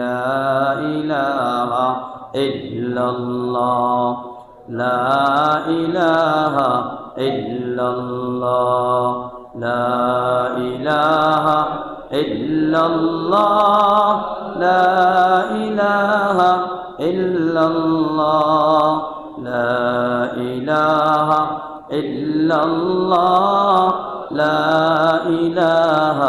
لا إله إلا الله لا إله إلا الله لا إله إلا الله لا إله إلا الله لا إله إلا الله لا إله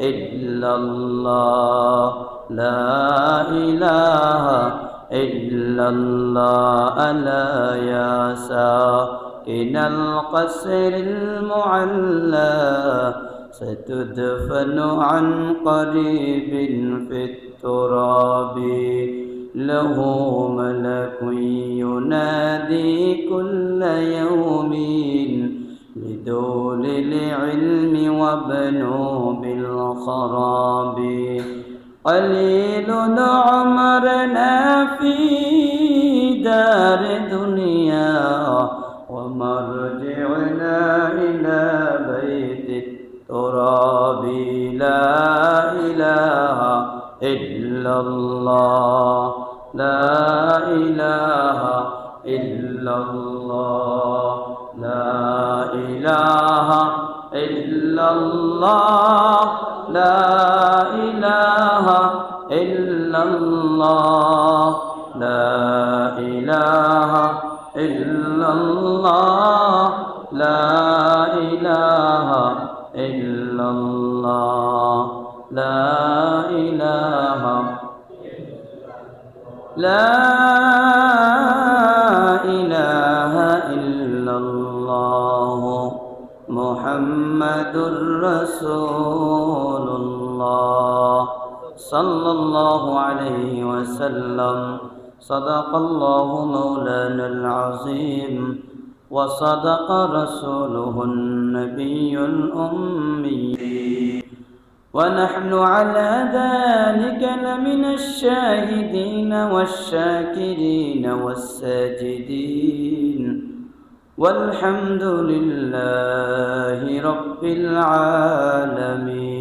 إلا الله لا إله إلا الله ألا يا ساكن القصر المعلى ستدفن عن قريب في التراب له ملك ينادي كل يوم بدول العلم وابنوا بالخراب قليل عمرنا في دار دنيا ومرجعنا إلى بيت التراب لا إله إلا الله لا إله إلا الله لا إله إلا الله لا إله إلا الله لا إله إلا الله لا إله إلا الله لا إله لا إله إلا الله محمد رسول الله صلى الله عليه وسلم صدق الله مولانا العظيم وصدق رسوله النبي الأمي ونحن على ذلك لمن الشاهدين والشاكرين والساجدين والحمد لله رب العالمين.